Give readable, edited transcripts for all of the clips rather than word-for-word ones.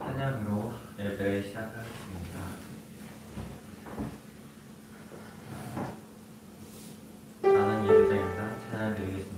찬양으로 예배 시작하겠습니다. 나는 예배자입니다. 찬양 드리겠습니다.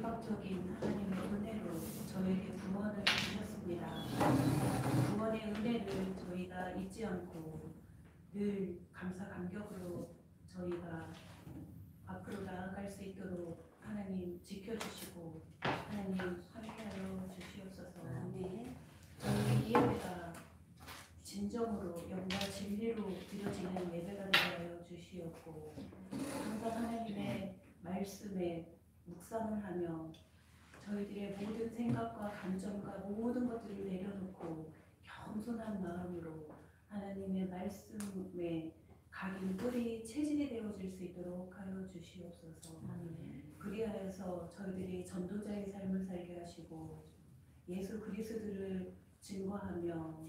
비박적인 하나님의 은혜로 저에게 구원을 주셨습니다. 구원의 은혜를 저희가 잊지 않고 늘 감사 감격으로 저희가 앞으로 나아갈 수 있도록 하나님 지켜주시고 하나님 함께하여 주시옵소서. 저희 이 예배가 진정으로 영과 진리로 드려지는 예배가 되게 하여 주시옵고 항상 하나님의 말씀에 묵상을 하며 저희들의 모든 생각과 감정과 모든 것들을 내려놓고 겸손한 마음으로 하나님의 말씀에 각인 뿌리 체질이 되어질 수 있도록 하여 주시옵소서. 그리하여서 저희들이 전도자의 삶을 살게 하시고 예수 그리스도를 증거하며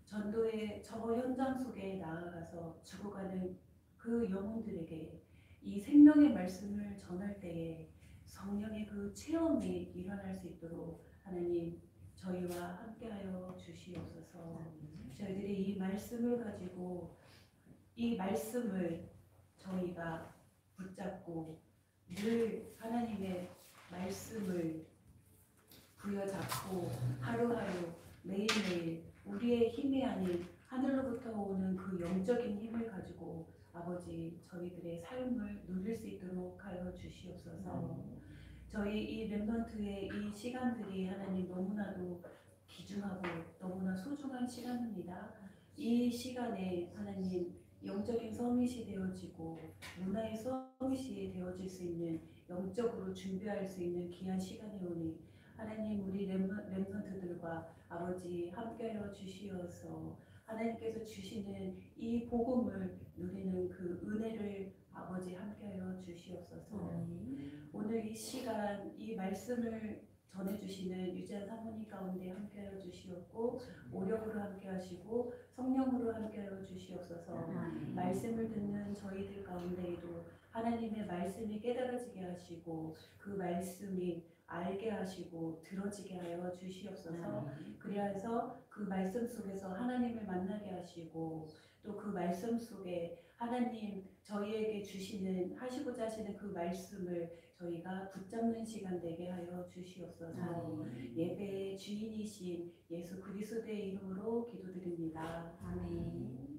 전도의 저 현장 속에 나아가서 죽어가는 그 영혼들에게 이 생명의 말씀을 전할 때에 성령의 그 체험이 일어날 수 있도록 하나님 저희와 함께하여 주시옵소서. 저희들이 이 말씀을 가지고 이 말씀을 저희가 붙잡고 늘 하나님의 말씀을 부여잡고 하루하루 매일매일 우리의 힘이 아닌 하늘로부터 오는 그 영적인 힘을 가지고 아버지 저희들의 삶을 누릴 수 있도록 하여 주시옵소서. 저희 이 렘넌트의 이 시간들이 하나님 너무나도 귀중하고 너무나 소중한 시간입니다. 이 시간에 하나님 영적인 서밋이 되어지고 문화의 서밋이 되어질 수 있는 영적으로 준비할 수 있는 귀한 시간이 오니 하나님 우리 렘넌트들과 아버지 함께하여 주시어서 하나님께서 주시는 이 복음을 누리는 그 은혜를 아버지 함께하여 주시옵소서. 오늘 이 시간 이 말씀을 전해주시는 유재한 사모님 가운데 함께하여 주시옵고 오력으로 함께하시고 성령으로 함께하여 주시옵소서. 말씀을 듣는 저희들 가운데에도 하나님의 말씀이 깨달아지게 하시고 그 말씀이 알게 하시고 들어지게 하여 주시옵소서. 그리하여서 그 말씀 속에서 하나님을 만나게 하시고 또 그 말씀 속에 하나님 저희에게 주시는 하시고자 하시는 그 말씀을 저희가 붙잡는 시간 되게 하여 주시옵소서. 예배의 주인이신 예수 그리스도의 이름으로 기도드립니다. 아멘.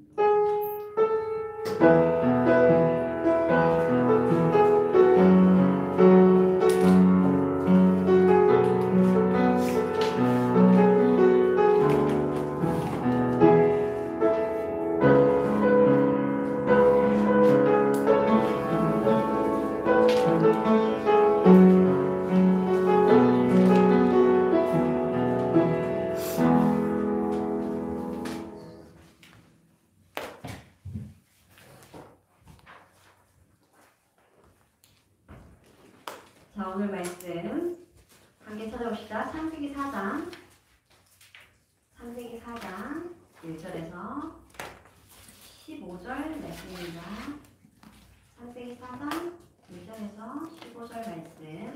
자, 오늘 말씀 함께 찾아봅시다. 창세기 4장 1절에서 15절 말씀입니다. 창세기 4장 1절에서 15절 말씀.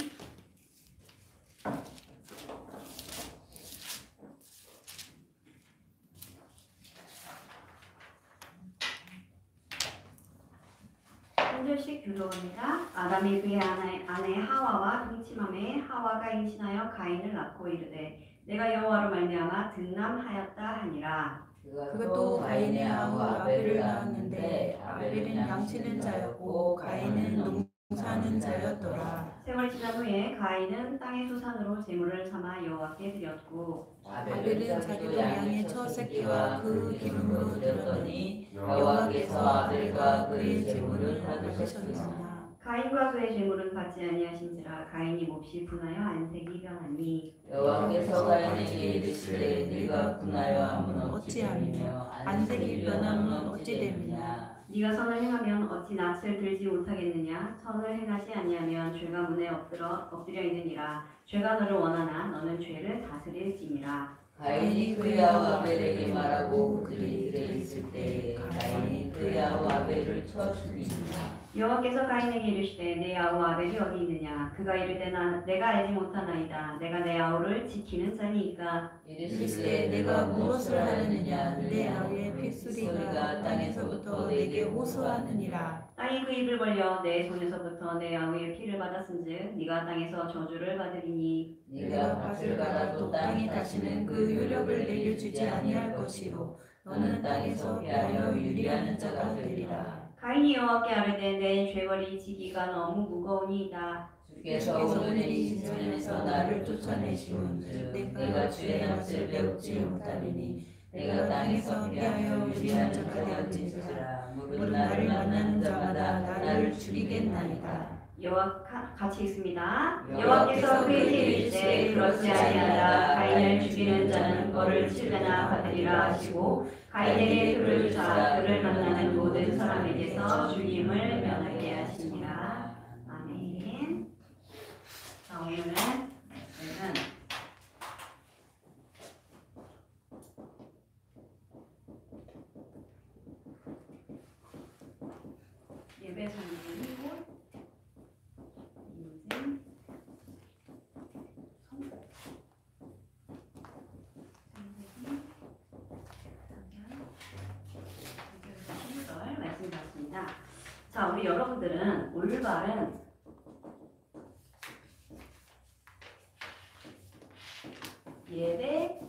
한 절씩 교독합니다. 아담이 그의 아내 하와와 동침함에 하와가 임신하여 가인을 낳고 이르되 내가 여호와로 말미암아 등남하였다 하니라. 그것도 가인의 아우 아벨을 낳았는데 아벨은 양치는 자였고 가인은 농사하는 자였더라. 세월이 지난 후에 가인은 땅의 소산으로 제물을 삼아 여호와께 드렸고 아벨은 자기도 양의 첫 새끼와 그 기름으로 드렸더니 여호와께서 아벨과 그의 제물을 받으셨느니라. 가인과 그의 제물은 받지 아니하신지라. 가인이 몹시 분하여 안색이 변하니 여호와께서 가인에게 이르시되 네가 분하여 함은 어찌함이며 안색이 변함은 어찌됨이냐. 네가 선을 행하면 어찌 낯을 들지 못하겠느냐. 선을 행하지 아니하면 죄가 문에 엎드려 있느니라. 죄가 너를 원하나 너는 죄를 다스릴지니라. 가인이 그의 아우 아벨에게 말하고 그들이 길에 있을 때 가인이 그의 아우 아벨을 쳐 죽이니라. 여호와께서 가인에게 이르시되 내 아우 아벨이 어디 있느냐 그가 이르되 내가 알지 못하나이다 내가 내 아우를 지키는 자니이까 이르시되 내가 무엇을 하느냐 내 아우의 핏소리가 땅에서부터 내게 호소하느니라. 땅이 그 입을 벌려 내 손에서부터 내 아우의 피를 받았은즉 네가 땅에서 저주를 받으리니 네가 밭을 갈아도 땅이 다시는 그 효력을 내려주지 아니할 것이요 너는 땅에서 피하여 유리하는 자가 되리라. 가인이 여호와께 아뢰되 내 죄벌이 지기가 너무 무거우니이다 주께서 오늘 이 신전에서 나를 쫓아내시온즉 내가 주의 낯을 배우지 못하리니 내가 땅에서 피하여 유리한 자가 되었은지라. 무릇 나를 만나는 자마다 나를 죽이겠나이다. 여호와 같이 있습니다. 여호와께서 여호와께서 그에게 그에게 이르시되 이르시되 그렇지 아니하라 가인을 죽이는 자는 벌을 7배나 받으리라 하시고 가인에게 그를 주사 그를 만나는 모든 사람에게서 죽임을 면하게 하시니라. 아멘. 자 오늘은 예배 성공이고 인생 성공 말씀 드렸습니다. 자 우리 여러분들은 올바른 예배관을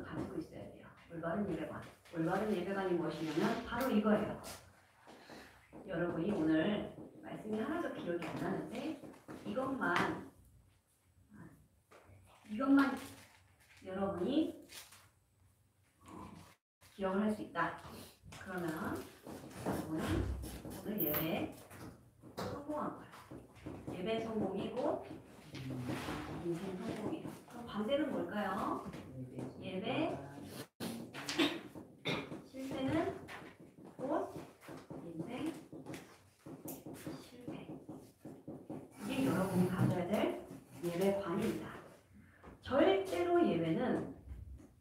가지고 있어야 돼요. 올바른 예배관. 올바른 예배관이 무엇이냐면 바로 이거예요. 여러분이 오늘 말씀이 하나도 기억이 안 나는데 이것만 여러분이 기억을 할 수 있다. 그러면 여러분은 오늘 예배 성공한 거예요. 예배 성공이고 인생 성공이에요. 그럼 반대는 뭘까요? 예배 실패는 곧 인생 실패. 이게 여러분이 가져야 될 예배관입니다. 절대로 예배는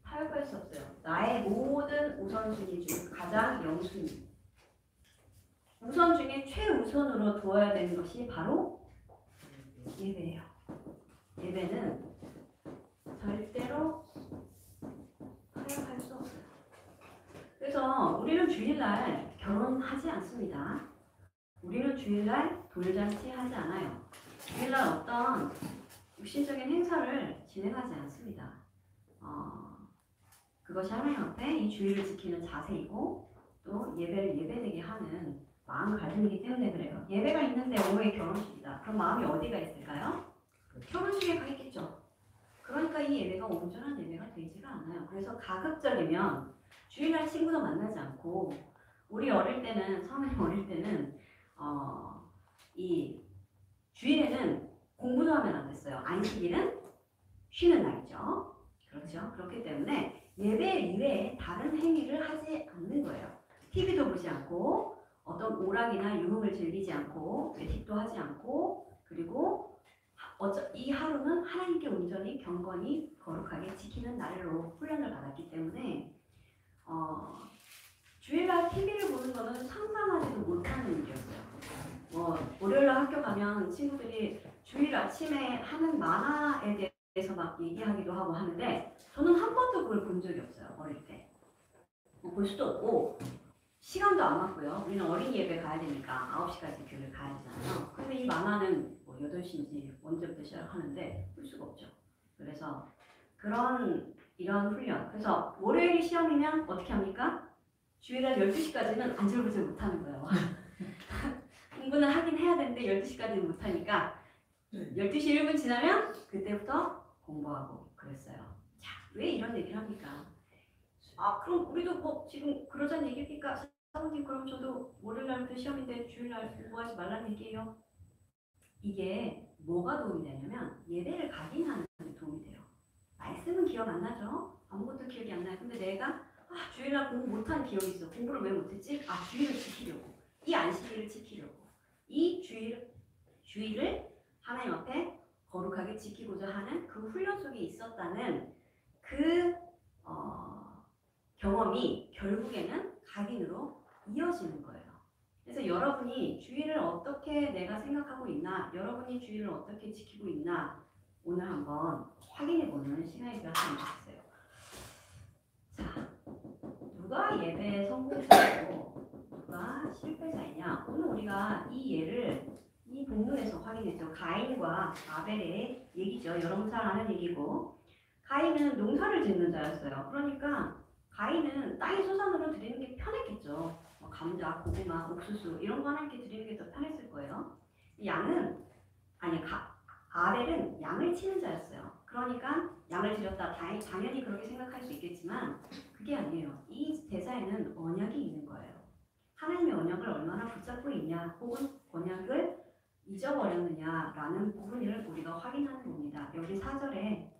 타협할 수 없어요. 나의 모든 우선순위 중 가장 영순위. 우선 중에 최우선으로 두어야 되는 것이 바로 예배예요. 예배는 절대로 타협할 수 없어요. 그래서 우리는 주일날 결혼하지 않습니다. 우리는 주일날 돌잔치 하지 않아요. 주일날 어떤 육신적인 행사를 진행하지 않습니다. 그것이 하나님 앞에 이 주일을 지키는 자세이고 또 예배를 예배되게 하는 마음가짐이기 때문에 그래요. 예배가 있는데 오후에 결혼식이다. 그럼 마음이 어디가 있을까요? 결혼식에 가 있겠죠. 그러니까 이 예배가 온전한 예배가 되지가 않아요. 그래서 가급적이면 주일날 친구도 만나지 않고 우리 어릴 때는 성인 어릴 때는 이 주일에는 공부도 하면 안 됐어요. 안식일은 쉬는 날이죠. 그렇죠. 그렇기 때문에 예배 이외에 다른 행위를 하지 않는 거예요. TV도 보지 않고 어떤 오락이나 유흥을 즐기지 않고 외식도 하지 않고 그리고 이 하루는 하나님께 온전히 경건히 거룩하게 지키는 날로 훈련을 받았기 때문에 주일날 TV를 보는 거는 상상하지도 못하는 일이었어요. 월요일날 학교 가면 친구들이 주일 아침에 하는 만화에 대해서 막 얘기하기도 하고 하는데 저는 한 번도 그걸 본 적이 없어요. 어릴 때. 볼 수도 없고 시간도 안 맞고요. 우리는 어린이 예배 가야 되니까 9시까지 교회 가야 되잖아요. 근데 이 만화는 8시인지 언제부터 시작하는데 볼 수가 없죠. 그래서 이런 훈련. 그래서 월요일이 시험이면 어떻게 합니까? 주일날 12시까지는 안절부절 못하는 거예요. 공부는 하긴 해야 되는데 12시까지는 못하니까 12시 1분 지나면 그때부터 공부하고 그랬어요. 자, 왜 이런 얘기를 합니까? 그럼 우리도 뭐 지금 그러자는 얘기입니까? 사모님 그럼 저도 월요일날부터 시험인데 주일날 공부하지 말라는 얘기예요? 이게 뭐가 도움이 되냐면 예배를 가긴 하는 데 도움이 돼요. 말씀은 기억 안 나죠? 아무것도 기억이 안 나요. 근데 내가 주일날 공부 못한 기억이 있어. 공부를 왜 못했지? 주일을 지키려고. 이 안식일을 지키려고. 이 주일을 하나님 앞에 거룩하게 지키고자 하는 그 훈련 속에 있었다는 그 경험이 결국에는 각인으로 이어지는 거예요. 그래서 여러분이 주의를 어떻게 내가 생각하고 있나, 여러분이 주의를 어떻게 지키고 있나 오늘 한번 확인해보는 시간이 되었으면 좋겠어요. 자, 누가 예배 성공자이고 누가 실패자이냐? 오늘 우리가 이 예를 이 본문에서 확인했죠. 가인과 아벨의 얘기죠. 여러분 잘 아는 얘기고, 가인은 농사를 짓는 자였어요. 그러니까 가인은 땅의 소산으로 드리는 게 편했겠죠. 뭐 감자, 고구마, 옥수수 이런 거 하나님께 드리는 게 더 편했을 거예요. 아벨은 양을 치는 자였어요. 그러니까 양을 드렸다. 당연히 그렇게 생각할 수 있겠지만 그게 아니에요. 이 대사에는 언약이 있는 거예요. 하나님의 언약을 얼마나 붙잡고 있냐, 혹은 언약을 잊어버렸느냐라는 부분을 우리가 확인하는 겁니다. 여기 4절에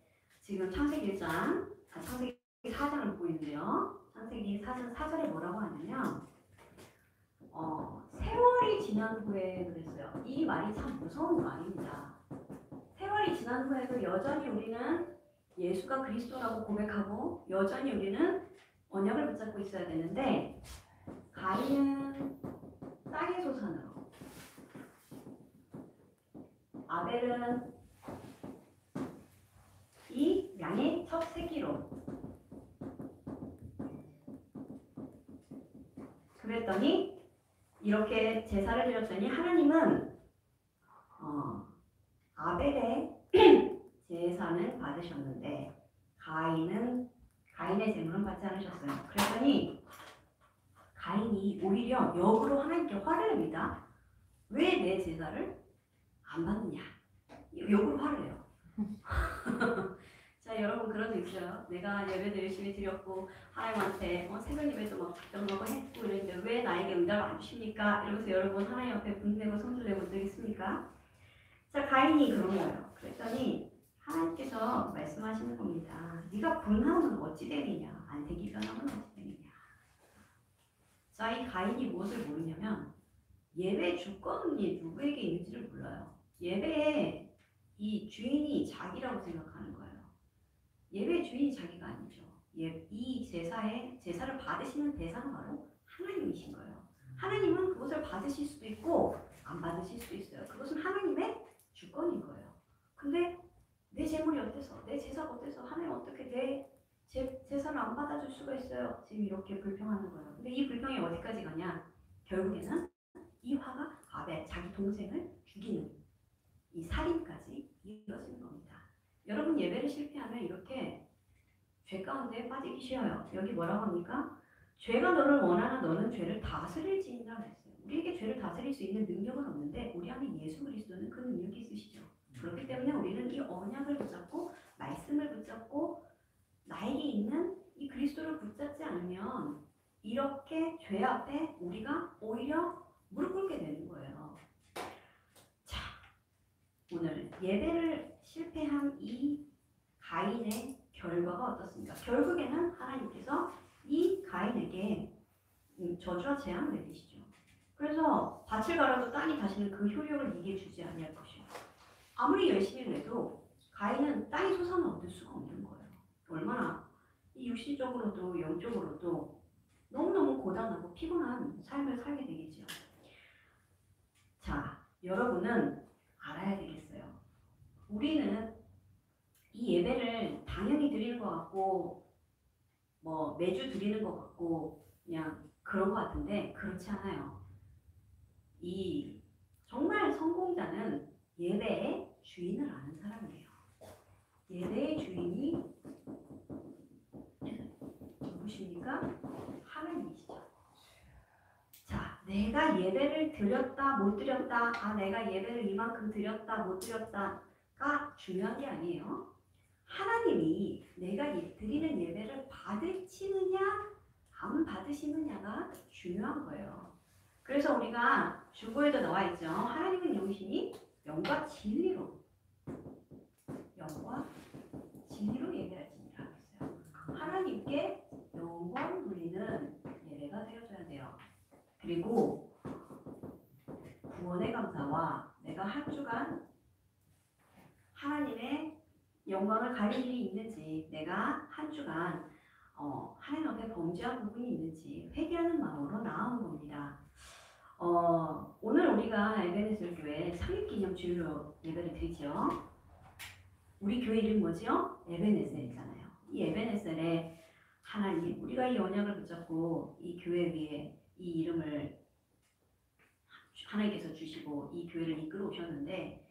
지금 창세기 4장을 보이는데요. 창세기 4장 4절에 뭐라고 하냐면 세월이 지난 후에 그랬어요. 이 말이 참 무서운 말입니다. 세월이 지난 후에도 여전히 우리는 예수가 그리스도라고 고백하고 여전히 우리는 언약을 붙잡고 있어야 되는데, 가인은 땅의 소산으로, 아벨은 이 양의 첫 새끼로, 그랬더니 이렇게 제사를 드렸더니 하나님은 아벨의 제사는 받으셨는데 가인의 제물은 받지 않으셨어요. 그랬더니 가인이 오히려 역으로 하나님께 화를 냅니다. 왜 내 제사를 안 받느냐? 역으로 화를 내요. 자, 여러분 그런 적 있어요. 내가 예배도 열심히 드렸고 하나님한테 새벽 예배도 막 작정하고 했고 이랬는데 왜 나에게 응답을 안 주십니까? 이러면서 여러분 하나님 앞에 분내고 성질 내고 본 적 있습니까? 자, 가인이 그런 거예요. 그랬더니 하나님께서 말씀하시는 겁니다. 네가 분하면 어찌 되느냐? 안색이 변하면 어찌 되느냐? 자, 이 가인이 무엇을 모르냐면 예배 주권이 누구에게 있는지를 몰라요. 예배에 이 주인이 자기라고 생각하는 거예요. 예배 주인이 자기가 아니죠. 이 제사를 받으시는 대상은 바로 하나님이신 거예요. 하나님은 그것을 받으실 수도 있고 안 받으실 수도 있어요. 그것은 하나님의 주권인 거예요. 근데 내 재물이 어때서, 내 제사가 어때서 하나님 어떻게 내 제사를 안 받아줄 수가 있어요? 지금 이렇게 불평하는 거예요. 근데 이 불평이 어디까지 가냐? 결국에는 이 화가 아벨, 자기 동생을 죽이는 이 살인까지 이어지는 겁니다. 여러분 예배를 실패하면 이렇게 죄 가운데 빠지기 쉬워요. 여기 뭐라고 합니까? 죄가 너를 원하나 너는 죄를 다스릴지니라 그랬어요. 우리에게 죄를 다스릴 수 있는 능력은 없는데 우리 안에 예수 그리스도는 그 능력이 있으시죠. 그렇기 때문에 우리는 이 언약을 붙잡고 말씀을 붙잡고 나에게 있는 이 그리스도를 붙잡지 않으면 이렇게 죄 앞에 우리가 오히려 무릎 꿇게 되는 거예요. 자, 오늘 예배를 실패한 이 가인의 결과가 어떻습니까? 결국에는 하나님께서 이 가인에게 저주와 재앙을 내리시죠. 그래서 밭을 갈아도 땅이 다시는 그 효력을 네게 주지 아니할 것이요. 아무리 열심히 해도 가인은 땅의 소산을 얻을 수가 없는 거예요. 얼마나 이 육신적으로도 영적으로도 너무너무 고단하고 피곤한 삶을 살게 되겠죠. 자, 여러분은 알아야 되겠어요. 우리는 이 예배를 당연히 드리는 것 같고 뭐 매주 드리는 것 같고 그냥 그런 것 같은데 그렇지 않아요. 이 정말 성공자는 예배의 주인을 아는 사람이에요. 예배의 주인이 누구십니까? 하나님이시죠. 자, 내가 예배를 드렸다 못 드렸다, 내가 예배를 이만큼 드렸다 못 드렸다가 중요한 게 아니에요. 하나님이 내가 드리는 예배를 받으시느냐 안 받으시느냐가 중요한 거예요. 그래서 우리가 주보에도 나와 있죠. 하나님은 영이시니 영과 진리로 예배할지니라 했어요. 하나님께 영광 돌리는 예배가 되어줘야 돼요. 그리고 구원의 감사와 내가 한 주간 하나님의 영광을 가릴 일이 있는지, 내가 한 주간 하나님 앞에 범죄한 부분이 있는지 회개하는 마음으로 나아오는 겁니다. 오늘 우리가 에베네셀 교회 창립기념주일로 예배를 드리죠. 우리 교회 이름 뭐죠? 에베네셀이잖아요. 이 에베네셀에 하나님, 우리가 이 언약을 붙잡고 이 교회 위에 이 이름을 하나님께서 주시고 이 교회를 이끌어 오셨는데,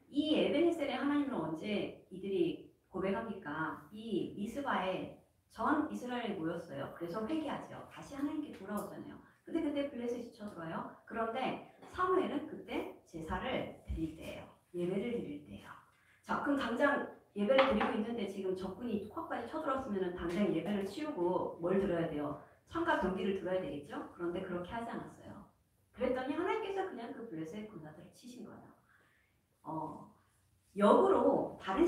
이 에베네셀에 하나님을 언제 이들이 고백합니까? 이 미스바에 전 이스라엘이 모였어요. 그래서 회개하죠. 다시 하나님께 돌아오잖아요. 근데 그때 블레셋이 쳐들어요. 그런데 사무엘은 그때 제사를 드릴 때예요. 예배를 드릴 때예요. 자, 그럼 당장 예배를 드리고 있는데 지금 적군이 콱까지 쳐들어왔으면 당장 예배를 치우고 뭘 들어야 돼요? 창과 경기를 들어야 되겠죠? 그런데 그렇게 하지 않았어요. 그랬더니 하나님께서 그냥 그 블레셋 군사들을 치신 거예요. 역으로 다른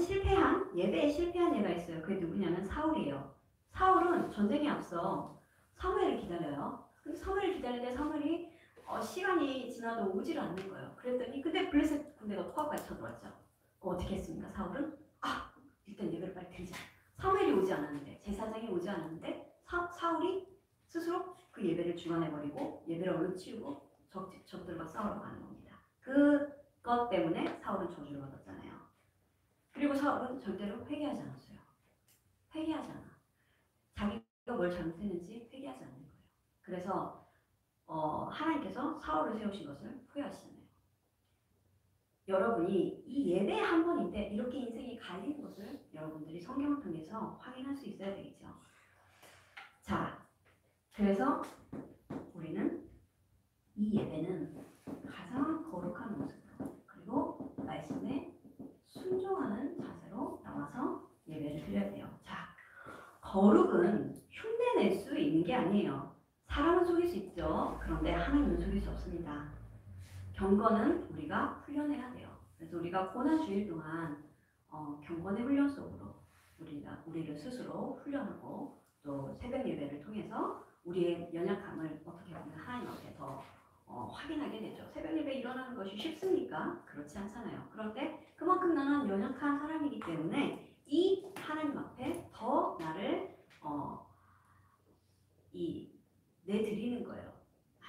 예배에 실패한 예가 있어요. 그게 누구냐면 사울이에요. 사울은 전쟁에 앞서 사무엘을 기다려요. 근데 사무엘을 기다리는데 사무엘이 시간이 지나도 오질 않는 거예요. 그랬더니 근데 블레셋 군대가 포함까지 쳐들어왔죠. 어떻게 했습니까? 사울은 일단 예배를 빨리 드리자. 사무엘이 오지 않았는데, 제사장이 오지 않았는데 사울이 스스로 그 예배를 주관해버리고 예배를 얼른 치우고 적들과 싸우러 가는 겁니다. 그것 때문에 사울은 저주를 받았잖아요. 그리고 사울은 절대로 회개하지 않았어요. 회개하지 않아. 자기가 뭘 잘못했는지 회개하지 않는 거예요. 그래서 하나님께서 사울을 세우신 것을 후회하시잖아요. 여러분이 이 예배 한 번인데 이렇게 인생이 갈린 것을 여러분들이 성경을 통해서 확인할 수 있어야 되겠죠. 자, 그래서 우리는 이 예배는 가장 거룩한 모습으로, 그리고 말씀에 순종하는 자세로 나와서 예배를 드려야 돼요. 자, 거룩은 흉내낼 수 있는 게 아니에요. 사람은 속일 수 있죠. 그런데 하나님은 속일 수 없습니다. 경건은 우리가 훈련해야 돼요. 그래서 우리가 고난주일 동안 경건의 훈련 속으로 우리를 스스로 훈련하고, 또 새벽 예배를 통해서 우리의 연약함을 어떻게 보면 하나님 앞에 더 확인하게 되죠. 새벽 예배 일어나는 것이 쉽습니까? 그렇지 않잖아요. 그런데 그만큼 나는 연약한 사람이기 때문에 이 하나님 앞에 더 나를 내드리는 거예요.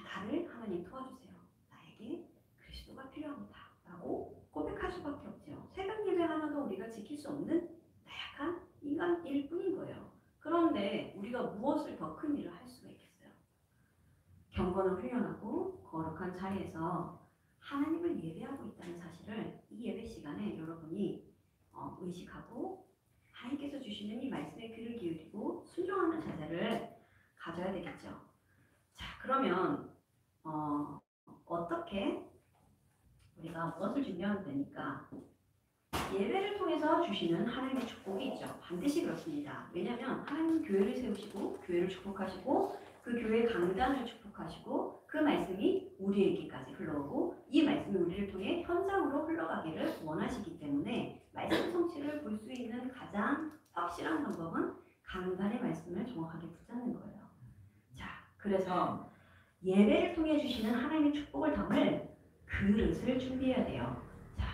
나를 하나님 도와주세요. 나에게 그리스도가 필요합니다. 라고 고백할 수밖에 없죠. 새벽 예배 하나도 우리가 지킬 수 없는 나약한 인간일 뿐인 거예요. 그런데 우리가 무엇을 더 큰 일을 할 수가 있겠어요? 경건을 훈련하고 거룩한 자리에서 하나님을 예배하고 있다는 사실을 이 예배 시간에 여러분이 의식하고 하나님께서 주시는 이 말씀에 귀를 기울이고 순종하는 자세를 가져야 되겠죠. 자, 그러면 어떻게 우리가 무엇을 준비하면 되니까, 예배를 통해서 주시는 하나님의 축복이 있죠. 반드시 그렇습니다. 왜냐하면 하나님은 교회를 세우시고 교회를 축복하시고 그 교회 강단을 축복하시고 그 말씀이 우리에게까지 흘러오고 이 말씀이 우리를 통해 현장으로 흘러가기를 원하시기 때문에 말씀 성취를 볼 수 있는 가장 확실한 방법은 강단의 말씀을 정확하게 붙잡는 거예요. 자, 그래서 예배를 통해 주시는 하나님의 축복을 담을 그릇을 준비해야 돼요. 자,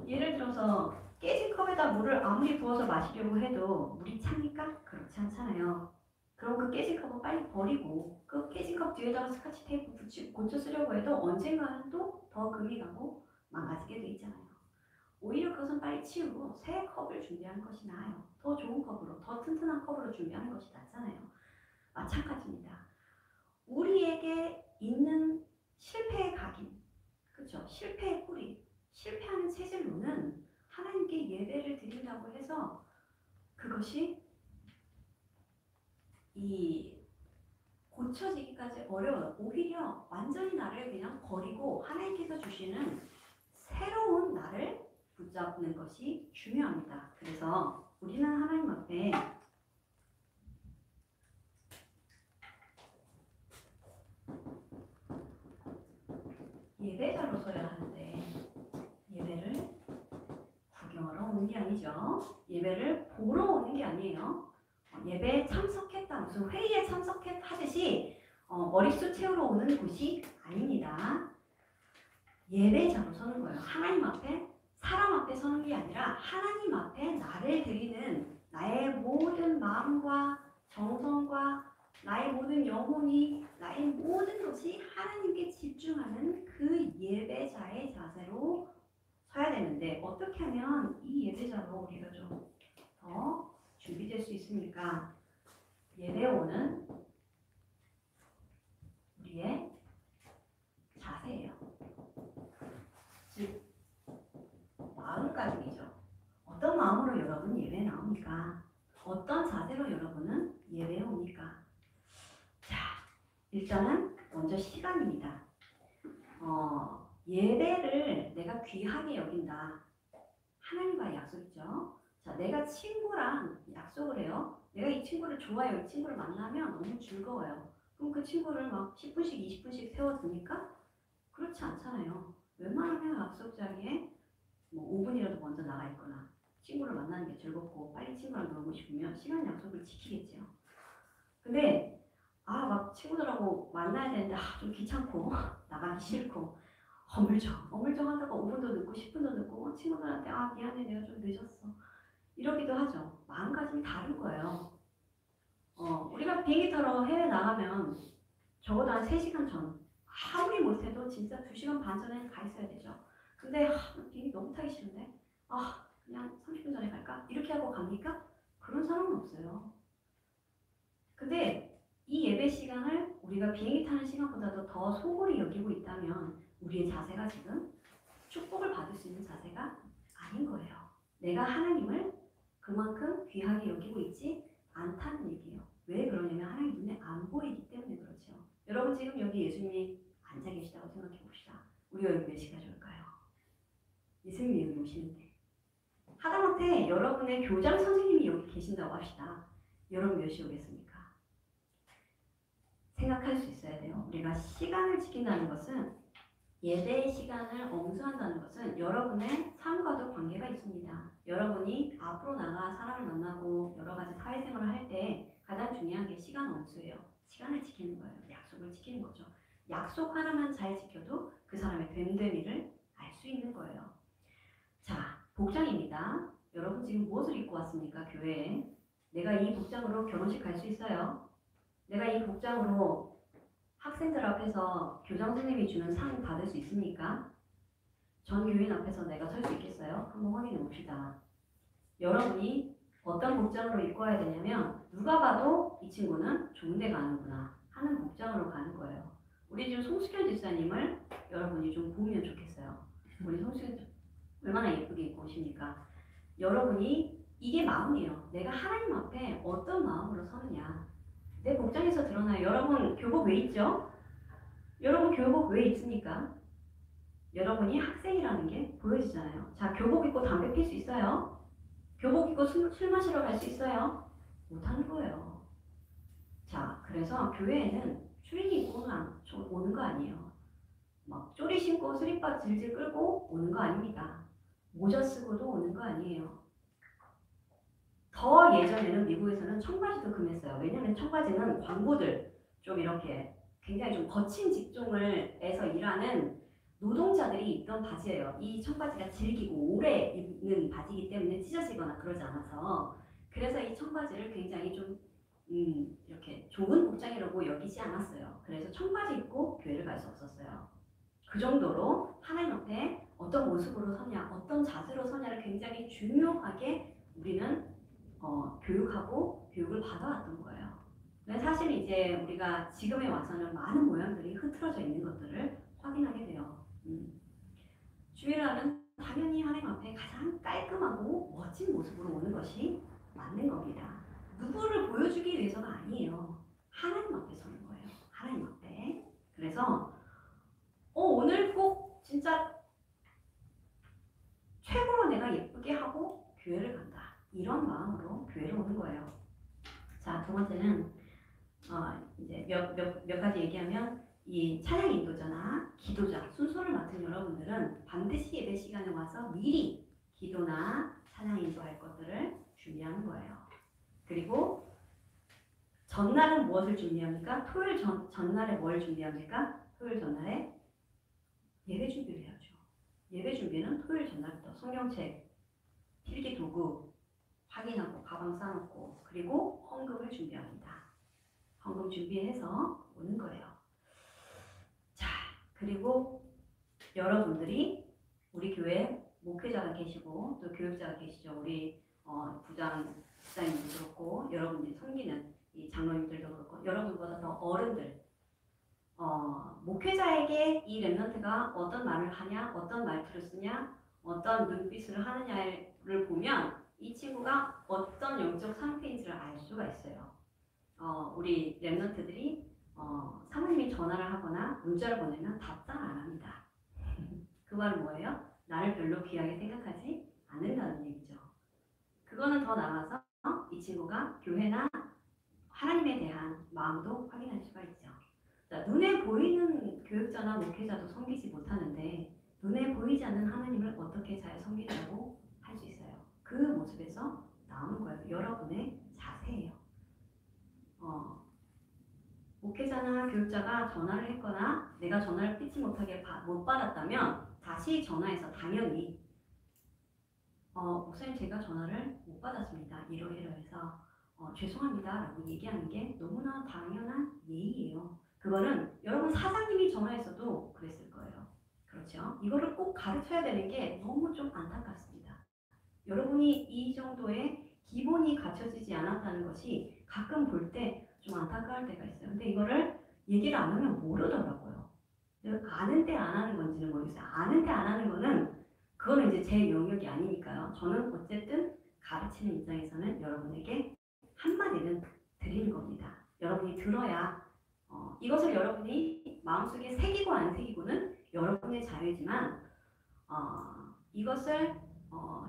예를 들어서 깨진 컵에다 물을 아무리 부어서 마시려고 해도 물이 찹니까? 그렇지 않잖아요. 그럼 그 깨진 컵은 빨리 버리고 그 깨진 컵 뒤에다가 스카치 테이프 붙이고 고쳐 쓰려고 해도 언젠가는 또 더 금이 가고 망가지게 돼 있잖아요. 오히려 그것은 빨리 치우고 새 컵을 준비하는 것이 나아요. 더 좋은 컵으로, 더 튼튼한 컵으로 준비하는 것이 낫잖아요. 마찬가지입니다. 우리에게 있는 실패의 각인, 그렇죠? 실패의 뿌리, 실패하는 체질로는 하나님께 예배를 드린다고 해서 그것이 고쳐지기까지 어려워요. 오히려 완전히 나를 그냥 버리고 하나님께서 주시는 새로운 나를 붙잡는 것이 중요합니다. 그래서 우리는 하나님 앞에 예배자로 서야 하는데 예배를 구경하러 오는 게 아니죠. 예배를 보러 오는 게 아니에요. 예배에 참석했다, 무슨 회의에 참석하듯이 머릿수 채우러 오는 곳이 아닙니다. 예배자로 서는 거예요. 하나님 앞에, 사람 앞에 서는 게 아니라 하나님 앞에 나를 드리는 나의 모든 마음과 정성과 나의 모든 영혼이, 나의 모든 것이 하나님께 집중하는 그 예배자의 자세로 서야 되는데 어떻게 하면 이 예배자로 우리가 좀 더 준비될 수 있습니까? 예배오는 우리의 자세예요. 즉 마음가짐이죠. 어떤 마음으로 여러분 예배에 나옵니까? 어떤 자세로 여러분은 예배에 옵니까? 자, 일단은 먼저 시간입니다. 예배를 내가 귀하게 여긴다. 하나님과의 약속이죠. 자, 내가 친구랑 약속을 해요. 내가 이 친구를 좋아해요. 이 친구를 만나면 너무 즐거워요. 그럼 그 친구를 막 10분씩, 20분씩 세워둡니까? 그렇지 않잖아요. 웬만하면 약속 자리에 뭐 5분이라도 먼저 나가 있거나 친구를 만나는 게 즐겁고 빨리 친구랑 놀고 싶으면 시간 약속을 지키겠죠. 근데 막 친구들하고 만나야 되는데 좀 귀찮고 나가기 싫고 어물쩡하다가 5분도 늦고 10분도 늦고 친구들한테 미안해 내가 좀 늦었어 이러기도 하죠. 마음가짐이 다른 거예요. 우리가 비행기 타러 해외 나가면 적어도 한 3시간 전 아무리 못해도 진짜 2시간 반 전에 가 있어야 되죠. 근데 비행기 너무 타기 싫은데 그냥 30분 전에 갈까? 이렇게 하고 갑니까? 그런 사람은 없어요. 근데 이 예배 시간을 우리가 비행기 타는 시간보다도 더 소홀히 여기고 있다면 우리의 자세가 지금 축복을 받을 수 있는 자세가 아닌 거예요. 내가 하나님을 그만큼 귀하게 여기고 있지 않다는 얘기예요. 왜 그러냐면 하나님 눈에 안 보이기 때문에 그렇죠. 여러분 지금 여기 예수님이 앉아 계시다고 생각해 봅시다. 우리가 여기 몇 시까지 올까요? 예수님이 여기 오시는데 하다못해 여러분의 교장 선생님이 여기 계신다고 합시다. 여러분 몇 시에 오겠습니까? 생각할 수 있어야 돼요. 우리가 시간을 지킨다는 것은 예배의 시간을 엄수한다는 것은 여러분의 삶과도 관계가 있습니다. 여러분이 앞으로 나가 사람을 만나고 여러 가지 사회생활을 할 때 가장 중요한 게 시간 엄수예요. 시간을 지키는 거예요. 약속을 지키는 거죠. 약속 하나만 잘 지켜도 그 사람의 됨됨이를 알 수 있는 거예요. 자, 복장입니다. 여러분 지금 무엇을 입고 왔습니까? 교회에. 내가 이 복장으로 결혼식 갈 수 있어요? 내가 이 복장으로 학생들 앞에서 교장 선생님이 주는 상 받을 수 있습니까? 전 교인 앞에서 내가 설 수 있겠어요? 한번 확인해 봅시다. 여러분이 어떤 복장으로 입고 와야 되냐면 누가 봐도 이 친구는 좋은 데 가는구나 하는 복장으로 가는 거예요. 우리 지금 송수현 집사님을 여러분이 좀 보면 좋겠어요. 우리 송수현 얼마나 예쁘게 입고 오십니까? 여러분이 이게 마음이에요. 내가 하나님 앞에 어떤 마음으로 서느냐. 내 복장에서 드러나요. 여러분 교복 왜 입죠? 여러분 교복 왜 입습니까? 여러분이 학생이라는 게 보여지잖아요. 자, 교복 입고 담배 필 수 있어요? 교복 입고 술 마시러 갈 수 있어요? 못하는 거예요. 자, 그래서 교회에는 추리닝 입고 오는 거 아니에요. 막 쪼리 신고 스리퍼 질질 끌고 오는 거 아닙니다. 모자 쓰고도 오는 거 아니에요. 더 예전에는 미국에서는 청바지도 금했어요. 왜냐하면 청바지는 광고들 좀 이렇게 굉장히 좀 거친 직종에서 일하는 노동자들이 입던 바지예요. 이 청바지가 질기고 오래 입는 바지이기 때문에 찢어지거나 그러지 않아서 그래서 이 청바지를 굉장히 좀 이렇게 좋은 복장이라고 여기지 않았어요. 그래서 청바지 입고 교회를 갈 수 없었어요. 그 정도로 하나님 앞에 어떤 모습으로 서냐, 어떤 자세로 서냐를 굉장히 중요하게 우리는 교육하고 교육을 받아왔던 거예요. 근데 사실 이제 우리가 지금에 와서는 많은 모양들이 흐트러져 있는 것들을 확인하게 돼요. 주일날은 당연히 하나님 앞에 가장 깔끔하고 멋진 모습으로 오는 것이 맞는 겁니다. 누구를 보여주기 위해서가 아니에요. 하나님 앞에 서는 거예요. 하나님 앞에. 그래서 오늘 꼭 진짜 최고로 내가 예쁘게 하고 교회를 간다. 이런 마음으로 교회를 오는 거예요. 자, 두 번째는 이제 몇 가지 얘기하면 이 찬양 인도자나 기도자, 순서를 맡은 여러분들은 반드시 예배 시간에 와서 미리 기도나 찬양 인도할 것들을 준비하는 거예요. 그리고 전날은 무엇을 준비합니까? 토요일 전날에 뭘 준비합니까? 토요일 전날에 예배 준비를 해야죠. 예배 준비는 토요일 전날부터 성경책, 필기 도구 확인하고 가방 싸놓고 그리고 헌금을 준비합니다. 헌금 준비해서 오는 거예요. 자, 그리고 여러분들이 우리 교회 목회자가 계시고 또 교육자가 계시죠. 우리 부장님도 그렇고 여러분들이 섬기는 이 장로님들도 그렇고 여러분보다 더 어른들 목회자에게 이 렘넌트가 어떤 말을 하냐, 어떤 말투를 쓰냐, 어떤 눈빛을 하느냐를 보면 이 친구가 어떤 영적 상태인지를 알 수가 있어요. 우리 렘넌트들이 사모님이 전화를 하거나 문자를 보내면 답장 안 합니다. 그 말은 뭐예요? 나를 별로 귀하게 생각하지 않는다는 얘기죠. 그거는 더 나아가서 이 친구가 교회나 하나님에 대한 마음도 확인할 수가 있죠. 자, 눈에 보이는 교육자나 목회자도 섬기지 못하는데 눈에 보이지 않는 하나님을 어떻게 잘 섬기려고 할 수 있어요. 그 모습에서 나오는 거예요. 여러분의 자세예요. 목회자나 교육자가 전화를 했거나 내가 전화를 끊지 못하게 못 받았다면 다시 전화해서 당연히 목사님 제가 전화를 못 받았습니다. 이러이러해서 죄송합니다 라고 얘기하는 게 너무나 당연한 예의예요. 그거는 여러분 사장님이 전화했어도 그랬을 거예요. 그렇죠? 이거를 꼭 가르쳐야 되는 게 너무 좀 안타깝습니다. 여러분이 이 정도의 기본이 갖춰지지 않았다는 것이 가끔 볼 때 좀 안타까울 때가 있어요. 근데 이거를 얘기를 안 하면 모르더라고요. 아는데 안 하는 건지는 모르겠어요. 아는데 안 하는 거는 그거는 이제 제 영역이 아니니까요. 저는 어쨌든 가르치는 입장에서는 여러분에게 한마디는 드리는 겁니다. 여러분이 들어야 이것을 여러분이 마음속에 새기고 안 새기고는 여러분의 자유지만 이것을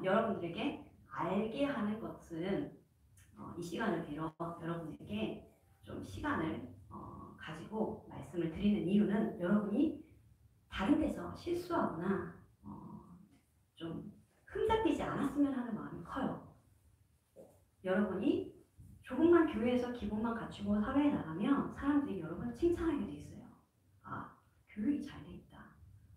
여러분들에게 알게 하는 것은 이 시간을 빌어 여러분에게 좀 시간을 가지고 말씀을 드리는 이유는 여러분이 다른 데서 실수하거나 좀 흠잡히지 않았으면 하는 마음이 커요. 여러분이 조금만 교회에서 기본만 갖추고 사회에 나가면 사람들이 여러분을 칭찬하게 돼 있어요. 아, 교육이 잘 돼 있다.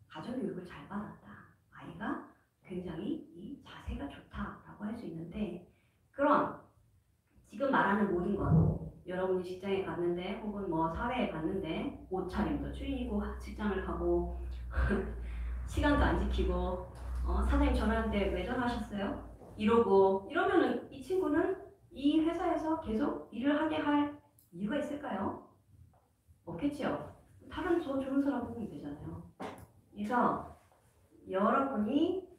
가정교육을 잘 받았다. 아이가 굉장히 이 자세가 좋다라고 할 수 있는데 그런 지금 말하는 모든 것 여러분이 직장에 갔는데 혹은 뭐 사회에 갔는데 옷차림도 줄이고 직장을 가고 시간도 안 지키고 사장님 전화하는데 왜 전화하셨어요? 이러면은 이 친구는 이 회사에서 계속 일을 하게 할 이유가 있을까요? 없겠지요. 다른 더 좋은 사람 보면 되잖아요. 그래서 여러분이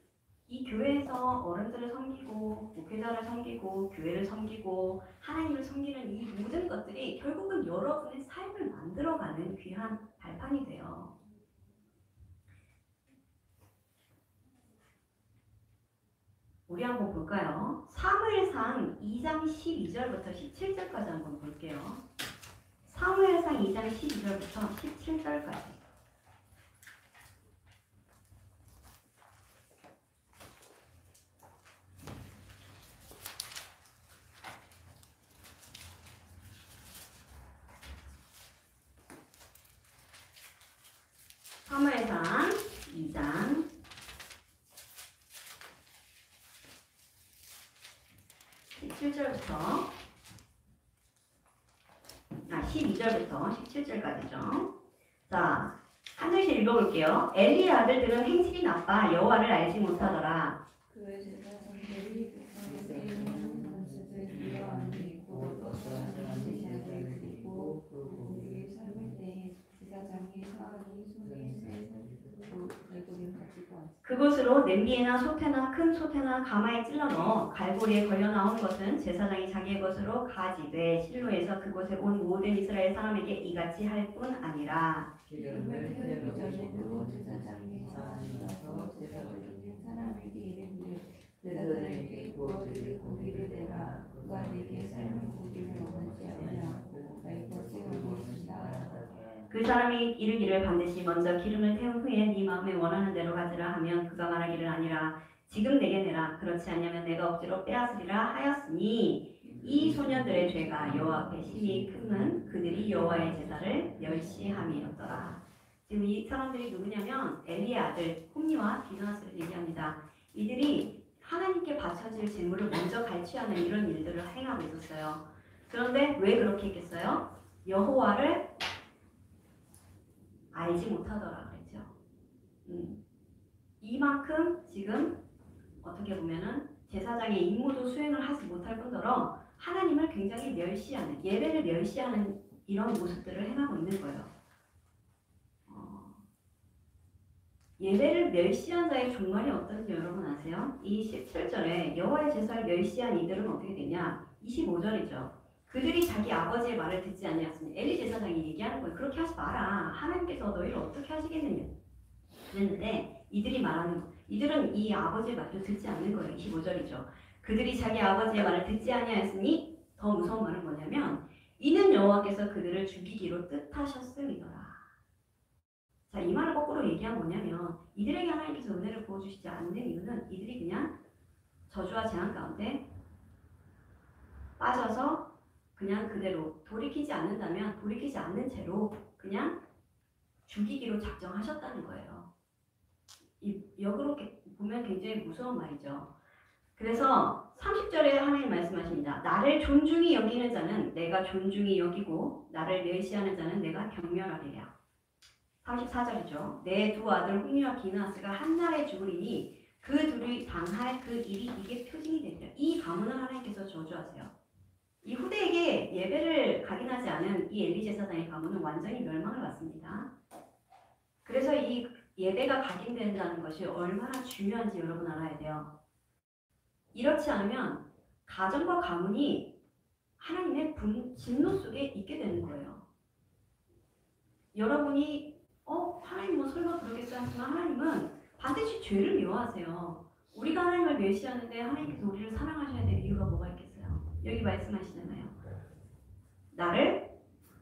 이 교회에서 어른들을 섬기고 목회자를 섬기고 교회를 섬기고 하나님을 섬기는 이 모든 것들이 결국은 여러분의 삶을 만들어가는 귀한 발판이 돼요. 우리 한번 볼까요? 사무엘상 2장 12절부터 17절까지 한번 볼게요. 사무엘상 2장 12절부터 17절까지. 사무엘상 2장 17절부터 12절부터 17절까지죠. 자, 한 절씩 읽어볼게요. 엘리의 아들들은 행실이 나빠 여호와를 알지 못하더라. 그의 제사장들이 백성에게 있는 모습을 이어안고 어떠한 사람의 제사를 드리고 우리의 삶을 때에 제사장이 사하니 손에 쇠 갈고리를 가지고 왔다. 그곳으로 냄비에나 소태나 큰 소태나 가마에 찔러 넣어 갈고리에 걸려 나온 것은 제사장이 자기의 것으로 가지되 실로에서 그곳에 온 모든 이스라엘 사람에게 이같이 할 뿐 아니라 기름을 태우기 전에도 제사장이 사하시어서 제사를 드린 사람에게 이르기를 너희들에게 구워드릴 고기를 내라. 그가 내게 삶은 고기를 원하지 아니하고 날 것을 원하신다. 그 사람이 이르기를 반드시 먼저 기름을 태운 후에 네 마음에 원하는 대로 가지라 하면 그가 말하기를 아니라 지금 내게 내라. 그렇지 않으면 내가 억지로 빼앗으리라 하였으니 이 소년들의 죄가 여호와 앞에 심히 큰은 그들이 여호와의 제사를 멸시함이었더라. 지금 이 사람들이 누구냐면 엘리의 아들 홈리와 비느하스를 얘기합니다. 이들이 하나님께 바쳐질 제물을 먼저 갈취하는 이런 일들을 행하고 있었어요. 그런데 왜 그렇게 했겠어요? 여호와를 알지 못하더라 그랬죠. 이만큼 지금 어떻게 보면은 제사장의 임무도 수행을 하지 못할 뿐더러 하나님을 굉장히 멸시하는, 예배를 멸시하는 이런 모습들을 행하고 있는 거예요. 예배를 멸시한 자의 종말이 어떤지 여러분 아세요? 이 17절에 여호와의 제사를 멸시한 이들은 어떻게 되냐? 25절이죠. 그들이 자기 아버지의 말을 듣지 아니하였으니 엘리 제사장이 얘기하는 거예요. 그렇게 하지 마라. 하나님께서 너희를 어떻게 하시겠느냐. 그랬는데 이들은 이 아버지의 말도 듣지 않는 거예요. 25절이죠. 그들이 자기 아버지의 말을 듣지 아니하였으니 더 무서운 말은 뭐냐면 이는 여호와께서 그들을 죽이기로 뜻하셨음이더라. 자, 이 말을 거꾸로 얘기하면 뭐냐면 이들에게 하나님께서 은혜를 부어주시지 않는 이유는 이들이 그냥 저주와 재앙 가운데 빠져서 그냥 그대로 돌이키지 않는다면 돌이키지 않는 채로 그냥 죽이기로 작정하셨다는 거예요. 역으로 보면 굉장히 무서운 말이죠. 그래서 30절에 하나님 말씀하십니다. 나를 존중히 여기는 자는 내가 존중히 여기고 나를 멸시하는 자는 내가 경멸하리라. 34절이죠. 내 두 아들 홈리와 비나스가 한날에 죽으리니 그 둘이 당할 그 일이 이게 표징이 되리라. 이 가문을 하나님께서 저주하세요. 이 후대에게 예배를 각인하지 않은 이 엘리 제사장의 가문은 완전히 멸망을 받습니다. 그래서 이 예배가 각인된다는 것이 얼마나 중요한지 여러분 알아야 돼요. 이렇지 않으면 가정과 가문이 하나님의 진노 속에 있게 되는 거예요. 여러분이 하나님 뭐 설마 그러겠어 하지만 하나님은 반드시 죄를 미워하세요. 우리가 하나님을 멸시하는데 하나님께서 우리를 사랑하셔야 될 이유가 뭐가 있겠어요? 여기 말씀하시잖아요. 나를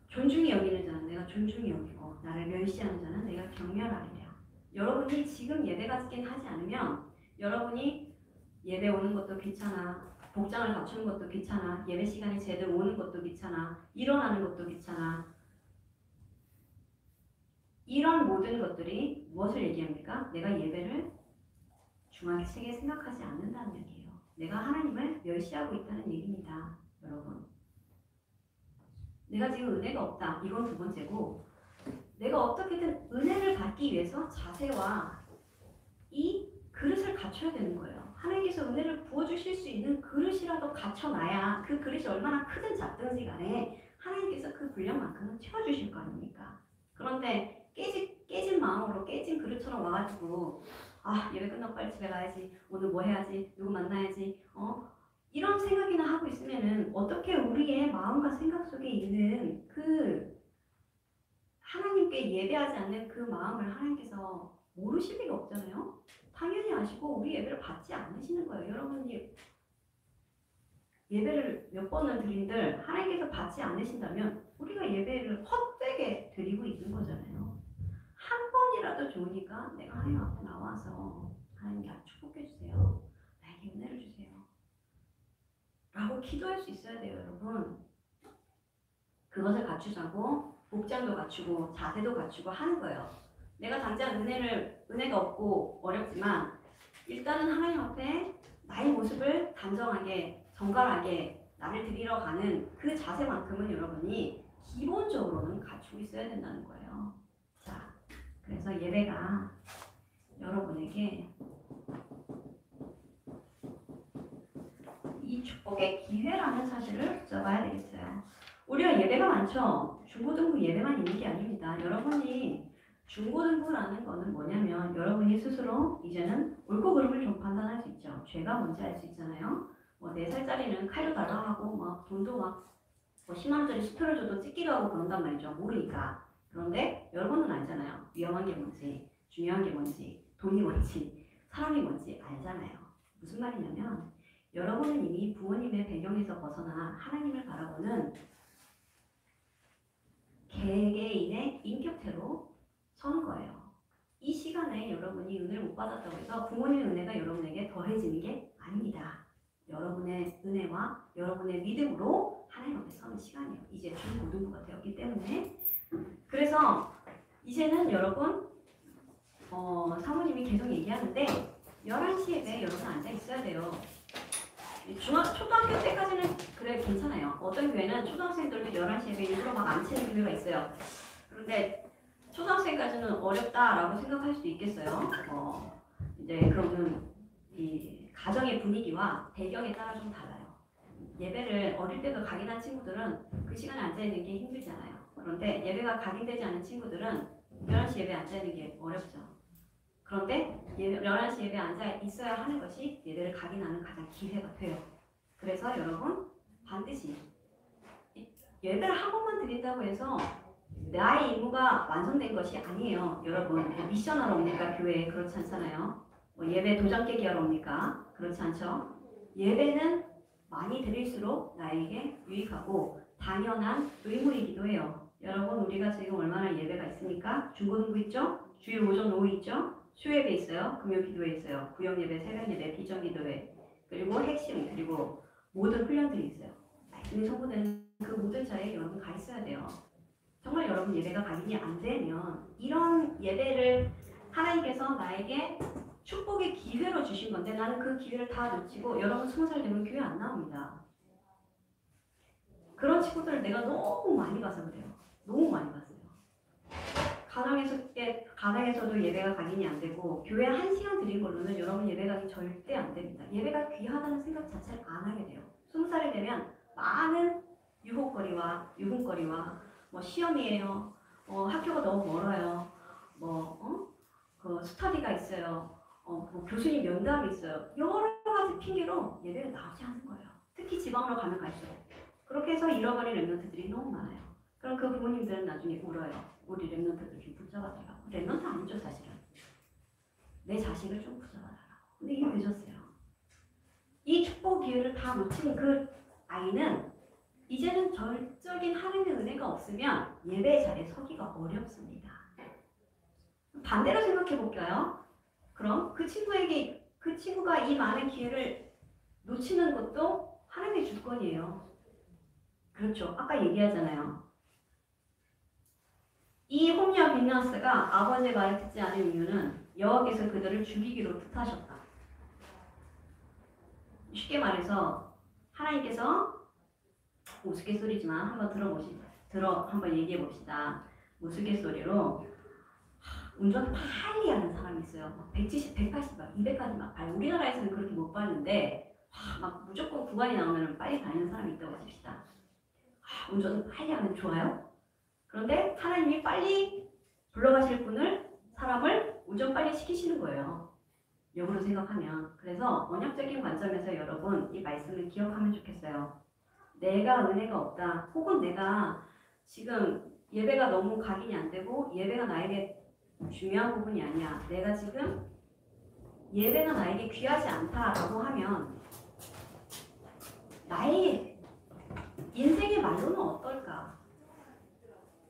존중히 여기는 자는 내가 존중히 여기고 나를 멸시하는 자는 내가 경멸하리라. 여러분이 지금 예배 가지긴 하지 않으면 여러분이 예배 오는 것도 귀찮아, 복장을 갖추는 것도 귀찮아, 예배 시간에 제대로 오는 것도 귀찮아, 일어나는 것도 귀찮아. 이런 모든 것들이 무엇을 얘기합니까? 내가 예배를 중하게 생각하지 않는다는 얘기예요. 내가 하나님을 멸시하고 있다는 얘기입니다. 여러분. 내가 지금 은혜가 없다. 이건 두 번째고 내가 어떻게든 은혜를 받기 위해서 자세와 이 그릇을 갖춰야 되는 거예요. 하나님께서 은혜를 부어주실 수 있는 그릇이라도 갖춰놔야 그 그릇이 얼마나 크든 작든지 간에 하나님께서 그 분량만큼은 채워주실 거 아닙니까? 그런데 깨진 마음으로 깨진 그릇처럼 와가지고 예배 끝나고 빨리 집에 가야지, 오늘 뭐 해야지, 누구 만나야지, 이런 생각이나 하고 있으면은 어떻게 우리의 마음과 생각 속에 있는 그 하나님께 예배하지 않는 그 마음을 하나님께서 모르실 리가 없잖아요. 당연히 아시고 우리 예배를 받지 않으시는 거예요. 여러분이 예배를 몇 번을 드린들 하나님께서 받지 않으신다면 우리가 예배를 헛되게 드리고 있는 거잖아요. 한 번이라도 좋으니까 내가 하나님 앞에 나와서 하나님께 축복해 주세요. 나에게 은혜를 주세요. 라고 기도할 수 있어야 돼요, 여러분. 그것을 갖추자고 복장도 갖추고 자세도 갖추고 하는 거예요. 내가 당장 은혜가 없고 어렵지만 일단은 하나님 앞에 나의 모습을 단정하게 정갈하게 나를 드리러 가는 그 자세만큼은 여러분이 기본적으로는 갖추고 있어야 된다는 거예요. 자, 그래서 예배가 여러분에게 이 축복의 기회라는 사실을 붙잡아야 되겠어요. 우리가 예배가 많죠. 중고등부 예배만 있는 게 아닙니다. 여러분이 중고등부라는 거는 뭐냐면 여러분이 스스로 이제는 옳고 그름을 좀 판단할 수 있죠. 죄가 뭔지 알 수 있잖아요. 4살짜리는 칼도 달라하고 돈도 뭐 10만 원짜리 수표를 줘도 찍기도 하고 그런단 말이죠. 모르니까. 그런데 여러분은 알잖아요. 위험한 게 뭔지, 중요한 게 뭔지, 돈이 뭔지, 사람이 뭔지 알잖아요. 무슨 말이냐면 여러분은 이미 부모님의 배경에서 벗어나 하나님을 바라보는 개개인의 인격체로 서는 거예요. 이 시간에 여러분이 은혜를 못 받았다고 해서 부모님의 은혜가 여러분에게 더해지는 게 아닙니다. 여러분의 은혜와 여러분의 믿음으로 하나님 앞에 서는 시간이에요. 이제 중고등부가 되었기 때문에. 그래서 이제는 여러분 사모님이 계속 얘기하는데 11시에 여러분 앉아 있어야 돼요. 초등학교 때까지는 그래 괜찮아요. 어떤 교회는 초등학생들도 11시 예배 일부러 막 안 치는 교회가 있어요. 그런데 초등학생까지는 어렵다라고 생각할 수도 있겠어요. 이제 그러면 이 가정의 분위기와 배경에 따라 좀 달라요. 예배를 어릴 때도 각인한 친구들은 그 시간에 앉아있는 게 힘들잖아요. 그런데 예배가 각인되지 않은 친구들은 11시 예배에 앉아있는 게 어렵죠. 그런데 11시 예배에 앉아 있어야 하는 것이 예배를 각인하는 가장 기회가 돼요. 그래서 여러분 반드시 예배를 한 번만 드린다고 해서 나의 임무가 완성된 것이 아니에요. 여러분 미션하러 옵니까? 교회에 그렇지 않잖아요. 예배 도장 깨기 하러 옵니까? 그렇지 않죠. 예배는 많이 드릴수록 나에게 유익하고 당연한 의무이기도 해요. 여러분 우리가 지금 얼마나 예배가 있습니까? 중고등부 있죠? 주일 오전 오후 있죠? 수요예배 있어요. 금요 기도회 있어요. 구역예배, 새벽예배, 비전기도회 그리고 핵심 그리고 모든 훈련들이 있어요. 말씀이 선포되는 그 모든 자리에 여러분 가 있어야 돼요. 정말 여러분 예배가 각인이 안 되면 이런 예배를 하나님께서 나에게 축복의 기회로 주신 건데 나는 그 기회를 다 놓치고 여러분 20살 되면 교회 안 나옵니다. 그런 친구들을 내가 너무 많이 봐서 그래요. 너무 많이 봤어요. 가정에서도 예배가 각인이 안 되고 교회 1시간 드린 걸로는 여러분 예배 각인 절대 안 됩니다. 예배가 귀하다는 생각 자체를 안 하게 돼요. 20살이 되면 많은 유혹거리와 유흥거리와 시험이에요. 학교가 너무 멀어요. 그 스터디가 있어요. 교수님 면담이 있어요. 여러 가지 핑계로 예배를 나오지 않는 거예요. 특히 지방으로 가면 갈수록. 그렇게 해서 잃어버린 랩런트들이 너무 많아요. 그럼 그 부모님들은 나중에 울어요. 우리 랩런트들 좀 붙잡아달라고. 랩런트 아니죠 사실은. 내 자식을 좀 붙잡아달라고. 근데 이게 늦었어요. 이 축복 기회를 다 놓친 그 아이는 이제는 절적인 하나님의 은혜가 없으면 예배 자리에 서기가 어렵습니다. 반대로 생각해 볼까요? 그럼 그 친구가 이 많은 기회를 놓치는 것도 하나님의 주권이에요. 그렇죠. 아까 얘기하잖아요. 이 홈리와 빈나스가 아버지의 말을 듣지 않은 이유는 여호와께서 그들을 죽이기로 뜻하셨다. 쉽게 말해서 하나님께서 우스갯소리지만 한번 얘기해 봅시다. 우스갯소리로 운전 빨리 하는 사람이 있어요. 170, 180, 200까지 막 봐요. 우리나라에서는 그렇게 못 봤는데 막 무조건 구간이 나오면 빨리 다니는 사람이 있다고 하십시다. 운전을 빨리 하면 좋아요. 그런데 하나님이 빨리 불러가실 사람을 운전 빨리 시키시는 거예요. 역으로 생각하면. 그래서 언약적인 관점에서 여러분 이 말씀을 기억하면 좋겠어요. 내가 은혜가 없다. 혹은 내가 지금 예배가 너무 각인이 안 되고 예배가 나에게 중요한 부분이 아니야. 내가 지금 예배가 나에게 귀하지 않다라고 하면 나의 인생의 말로는 어떨까?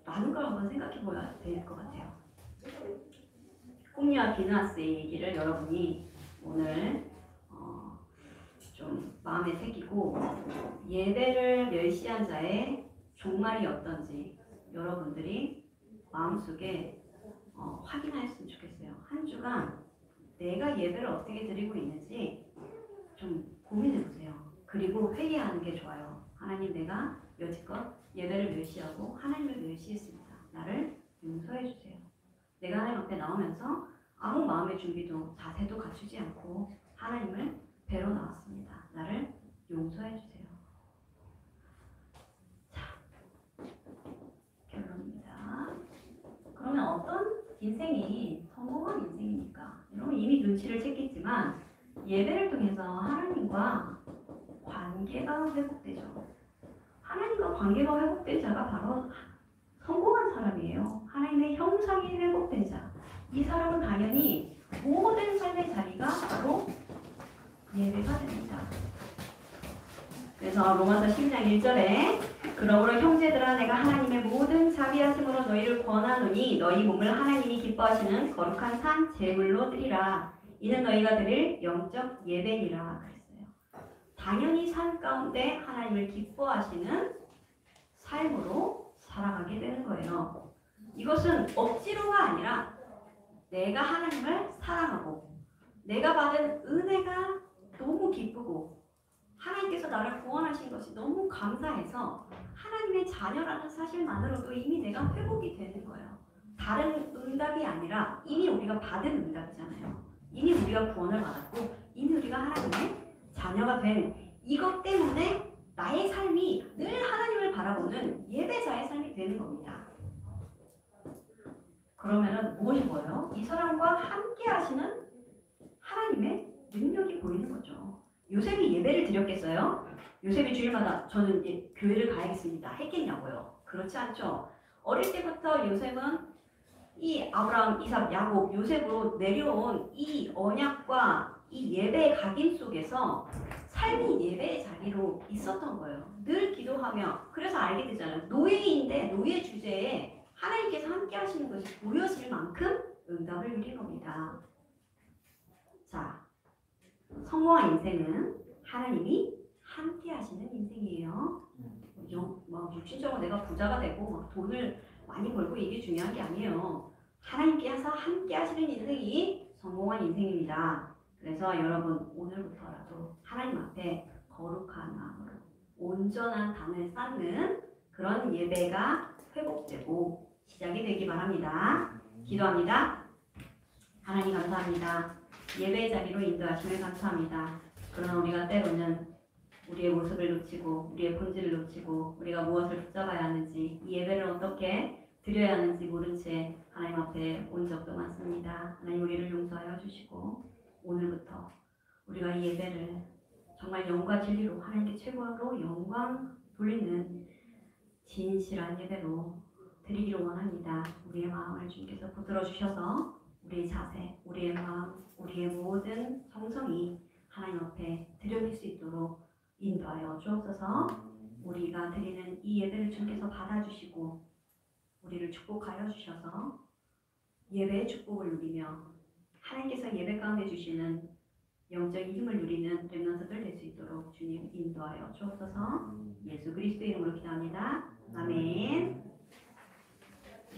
라는 걸 한번 생각해 봐야 될 것 같아요. 홈리와 비나스의 얘기를 여러분이 오늘 좀 마음에 새기고 예배를 멸시한 자의 종말이 어떤지 여러분들이 마음속에 확인하였으면 좋겠어요. 한 주간 내가 예배를 어떻게 드리고 있는지 좀 고민해 보세요. 그리고 회개하는 게 좋아요. 하나님 내가 여지껏 예배를 멸시하고 하나님을 멸시했습니다. 나를 용서해 주세요. 내가 하나님 앞에 나오면서 아무 마음의 준비도 자세도 갖추지 않고 하나님을 뵈러 나왔습니다. 나를 용서해 주세요. 자, 결론입니다. 그러면 어떤 인생이 성공한 인생입니까? 여러분 이미 눈치를 챘겠지만 예배를 통해서 하나님과 관계가 회복되죠. 하나님과 관계가 회복된 자가 바로 성공한 사람이에요. 하나님의 형상이 회복된 자. 이 사람은 당연히 모든 삶의 자리가 바로 예배가 됩니다. 그래서 로마서 12장 1절에 그러므로 형제들아 내가 하나님의 모든 자비하심으로 너희를 권하노니 너희 몸을 하나님이 기뻐하시는 거룩한 산 제물로 드리라. 이는 너희가 드릴 영적 예배니라 그랬어요. 당연히 삶 가운데 하나님을 기뻐하시는 삶으로 살아가게 되는 거예요. 이것은 억지로가 아니라 내가 하나님을 사랑하고 내가 받은 은혜가 너무 기쁘고 하나님께서 나를 구원하신 것이 너무 감사해서 하나님의 자녀라는 사실만으로도 이미 내가 회복이 되는 거예요. 다른 응답이 아니라 이미 우리가 받은 응답이잖아요. 이미 우리가 구원을 받았고 이미 우리가 하나님의 자녀가 된 이것 때문에 나의 삶이 늘 하나님을 바라보는 예배자의 삶이 되는 겁니다. 그러면은 무엇이 보여요? 이 사람과 함께 하시는 하나님의 능력이 보이는 거죠. 요셉이 예배를 드렸겠어요? 요셉이 주일마다 저는 이제 교회를 가야겠습니다 했겠냐고요? 그렇지 않죠. 어릴 때부터 요셉은 이 아브라함, 이삭, 야곱, 요셉으로 내려온 이 언약과 이 예배의 각인 속에서 삶이 예배의 자리로 있었던 거예요. 늘 기도하며. 그래서 알게 되잖아요. 노예인데 노예 주제에 하나님께서 함께 하시는 것이 보여질 만큼 응답을 누린 겁니다. 자, 성공한 인생은 하나님이 함께 하시는 인생이에요. 막 육신적으로 내가 부자가 되고 막 돈을 많이 벌고 이게 중요한 게 아니에요. 하나님께서 함께 하시는 인생이 성공한 인생입니다. 그래서 여러분 오늘부터라도 하나님 앞에 거룩한 마음으로 온전한 담을 쌓는 그런 예배가 회복되고 시작이 되기 바랍니다. 기도합니다. 하나님 감사합니다. 예배의 자리로 인도하심을 감사합니다. 그러나 우리가 때로는 우리의 모습을 놓치고 우리의 본질을 놓치고 우리가 무엇을 붙잡아야 하는지 이 예배를 어떻게 드려야 하는지 모른 채 하나님 앞에 온 적도 많습니다. 하나님 우리를 용서하여 주시고 오늘부터 우리가 이 예배를 정말 영과 진리로 하나님께 최고로 영광 돌리는 진실한 예배로 드리기를 원합니다. 우리의 마음을 주님께서 붙들어 주셔서 우리의 자세, 우리의 마음, 우리의 모든 정성이 하나님 앞에 드려질 수 있도록 인도하여 주옵소서. 우리가 드리는 이 예배를 주님께서 받아주시고 우리를 축복하여 주셔서 예배의 축복을 누리며 하나님께서 예배 가운데 주시는 영적인 힘을 누리는 렘넌트들 될 수 있도록 주님 인도하여 주옵소서. 예수 그리스도의 이름으로 기도합니다. 아멘.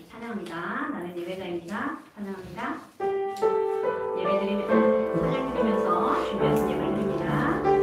찬양합니다. 나는 예배자입니다. 찬양합니다. 찬양 드리면서 준비하신 예배를 드립니다.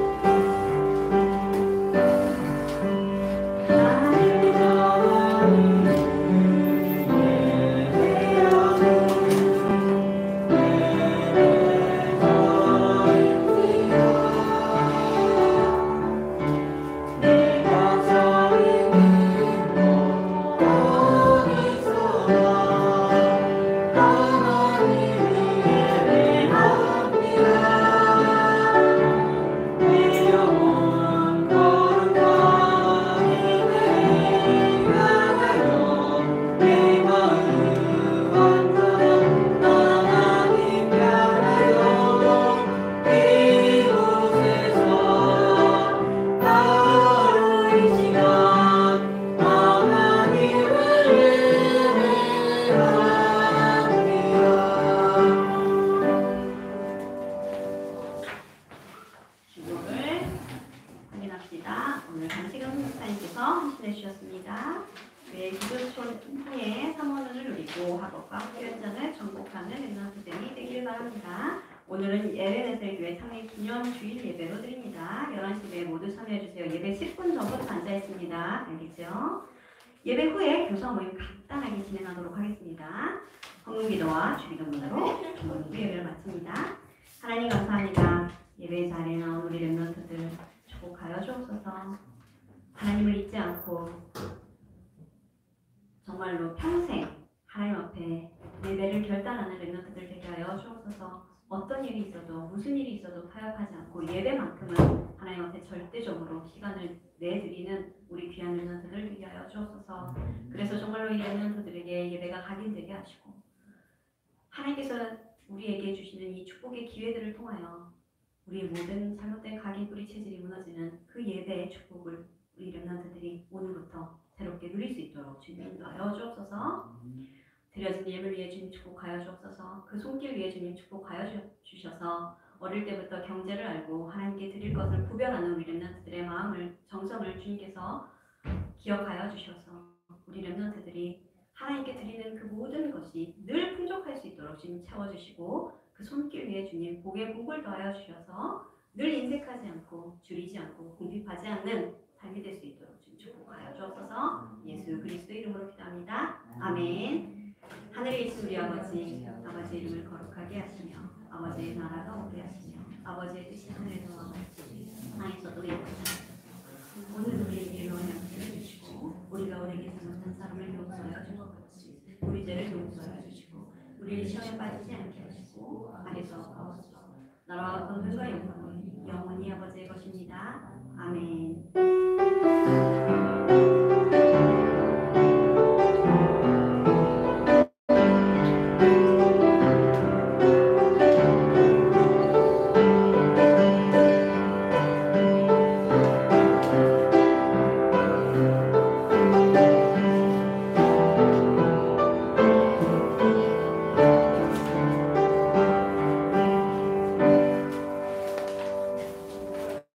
오늘은 LNSL 창립 기념 주일 예배로 드립니다. 11시에 모두 참여해주세요. 예배 10분 전부터 앉아있습니다. 알겠죠? 예배 후에 교사 모임 간단하게 진행하도록 하겠습니다. 성문기도와 주기도문으로 예배를 마칩니다. 하나님 감사합니다. 예배 자리에 나온 우리 렘넌트들 축복하여 주옵소서. 하나님을 잊지 않고 정말로 평생 하나님 앞에 예배를 결단하는 렘넌트들 되게 하여 주옵소서. 어떤 일이 있어도 무슨 일이 있어도 타협하지 않고 예배만큼은 하나님 앞에 절대적으로 시간을 내드리는 우리 귀한 렘넌트들 되게 하여 주옵소서. 그래서 정말로 이 렘넌트들에게 예배가 각인되게 하시고 하나님께서 우리에게 주시는 이 축복의 기회들을 통하여 우리의 모든 잘못된 각인 뿌리 체질이 무너지는 그 예배의 축복을 우리 렘넌트들이 오늘부터 새롭게 누릴 수 있도록 주님 인도하여 주옵소서. 드려진 예물 위해 주님 축복하여 주옵소서. 그 손길 위해 주님 축복하여 주셔서 어릴 때부터 경제를 알고 하나님께 드릴 것을 구별하는 우리 렘넌트들의 마음을 정성을 주님께서 기억하여 주셔서 우리 렘넌트들이 하나님께 드리는 그 모든 것이 늘 풍족할 수 있도록 주님 채워주시고 그 손길 위에 주님 복에 복을 더하여 주셔서 늘 인색하지 않고 줄이지 않고 궁핍하지 않는 삶이 될 수 있도록 좀 축복하여 주옵소서. 예수 그리스도 이름으로 기도합니다. 아멘. 하늘에 계신 우리 아버지, 아버지의 이름을 거룩하게 하시며 아버지의 나라가 오게 하시며 아버지의 뜻이 하늘에서와 같이 땅에서도 이루어지옵소서. 오늘 우리에게 일어나는 것을 주시고 우리가 우리에게 잘못한 사람을 용서하여 준 것 같이 우리 죄를 용서하여 주시고 우리를 시험에 빠지지 않게 하시고 악에서 구하옵소서. 나라와 권능과 영광은 영원히 아버지의 것입니다. 아멘.